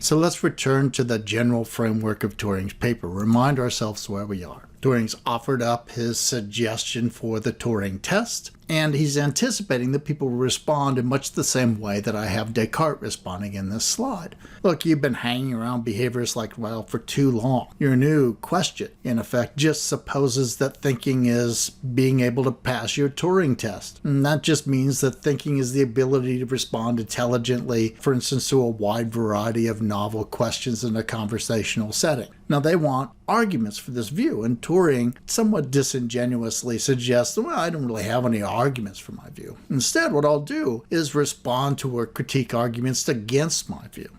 So let's return to the general framework of Turing's paper, remind ourselves where we are. Turing's offered up his suggestion for the Turing test, and he's anticipating that people will respond in much the same way that I have Descartes responding in this slide. Look, you've been hanging around behaviors like, well, for too long. Your new question, in effect, just supposes that thinking is being able to pass your Turing test. And that just means that thinking is the ability to respond intelligently, for instance, to a wide variety of novel questions in a conversational setting. Now, they want arguments for this view, and Turing somewhat disingenuously suggests, well, I don't really have any arguments for my view. Instead, what I'll do is respond to or critique arguments against my view.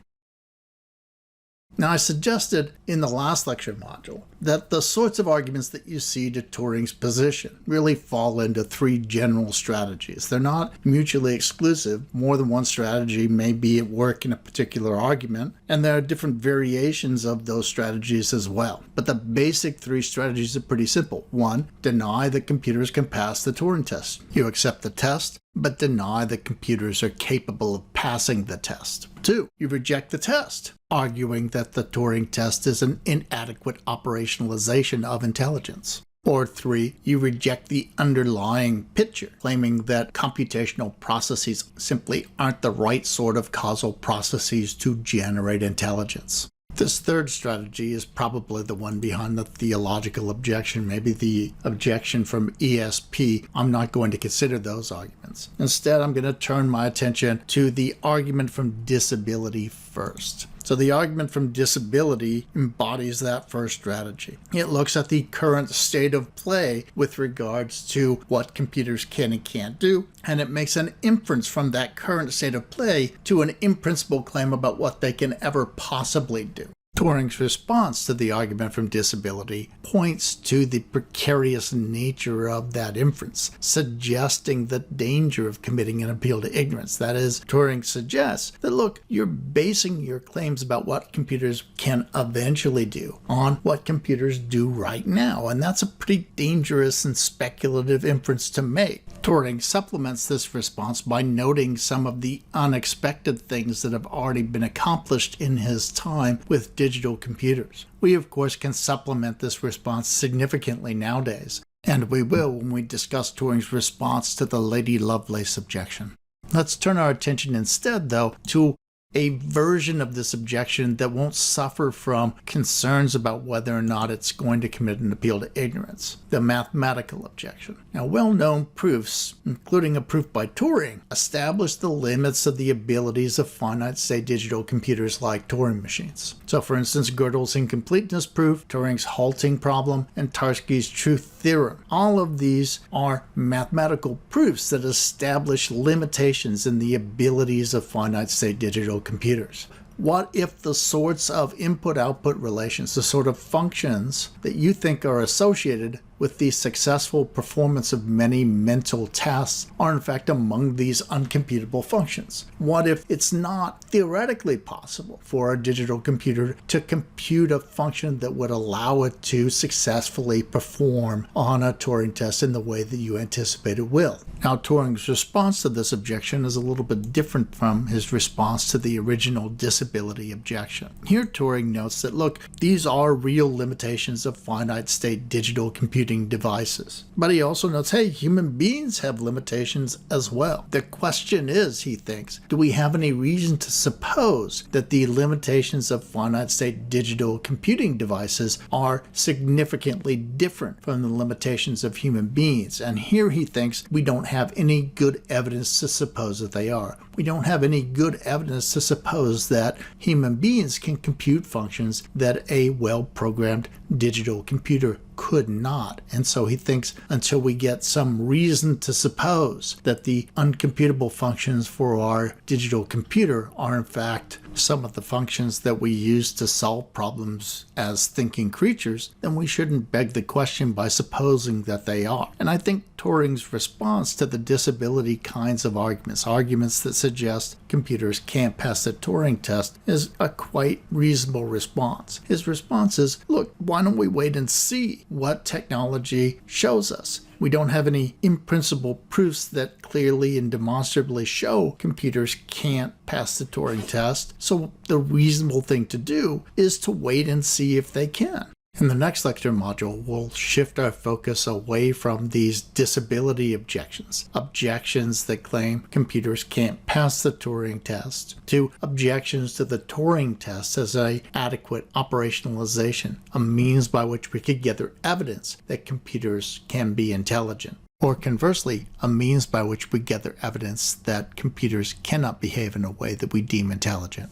Now, I suggested in the last lecture module that the sorts of arguments that you see to Turing's position really fall into three general strategies. They're not mutually exclusive. More than one strategy may be at work in a particular argument, and there are different variations of those strategies as well. But the basic three strategies are pretty simple. One, deny that computers can pass the Turing test. You accept the test, but deny that computers are capable of passing the test. Two, you reject the test, arguing that the Turing test is an inadequate operationalization of intelligence. Or three, you reject the underlying picture, claiming that computational processes simply aren't the right sort of causal processes to generate intelligence. This third strategy is probably the one behind the theological objection, maybe the objection from ESP. I'm not going to consider those arguments. Instead, I'm going to turn my attention to the argument from disability first. So the argument from disability embodies that first strategy. It looks at the current state of play with regards to what computers can and can't do, and it makes an inference from that current state of play to an in-principle claim about what they can ever possibly do. Turing's response to the argument from disability points to the precarious nature of that inference, suggesting the danger of committing an appeal to ignorance. That is, Turing suggests that, look, you're basing your claims about what computers can eventually do on what computers do right now, and that's a pretty dangerous and speculative inference to make. Turing supplements this response by noting some of the unexpected things that have already been accomplished in his time with digital computers. We, of course, can supplement this response significantly nowadays, and we will when we discuss Turing's response to the Lady Lovelace objection. Let's turn our attention instead, though, to a version of this objection that won't suffer from concerns about whether or not it's going to commit an appeal to ignorance, the mathematical objection. Now, well-known proofs, including a proof by Turing, establish the limits of the abilities of finite-state digital computers like Turing machines. So, for instance, Gödel's incompleteness proof, Turing's halting problem, and Tarski's truth theorem. All of these are mathematical proofs that establish limitations in the abilities of finite-state digital computers. What if the sorts of input-output relations, the sort of functions that you think are associated with the successful performance of many mental tasks are in fact among these uncomputable functions? What if it's not theoretically possible for a digital computer to compute a function that would allow it to successfully perform on a Turing test in the way that you anticipate it will? Now, Turing's response to this objection is a little bit different from his response to the original disability objection. Here, Turing notes that, look, these are real limitations of finite-state digital computing devices. But he also notes, hey, human beings have limitations as well. The question is, he thinks, do we have any reason to suppose that the limitations of finite-state digital computing devices are significantly different from the limitations of human beings? And here he thinks we don't have any good evidence to suppose that they are. We don't have any good evidence to suppose that human beings can compute functions that a well-programmed digital computer could not. And so he thinks until we get some reason to suppose that the uncomputable functions for our digital computer are in fact some of the functions that we use to solve problems as thinking creatures, then we shouldn't beg the question by supposing that they are. And I think Turing's response to the disability kinds of arguments that suggest computers can't pass the Turing test, is a quite reasonable response. His response is, look, why don't we wait and see what technology shows us? We don't have any in-principle proofs that clearly and demonstrably show computers can't pass the Turing test, so the reasonable thing to do is to wait and see if they can. In the next lecture module, we'll shift our focus away from these disability objections that claim computers can't pass the Turing test, to objections to the Turing test as an adequate operationalization, a means by which we could gather evidence that computers can be intelligent. Or conversely, a means by which we gather evidence that computers cannot behave in a way that we deem intelligent.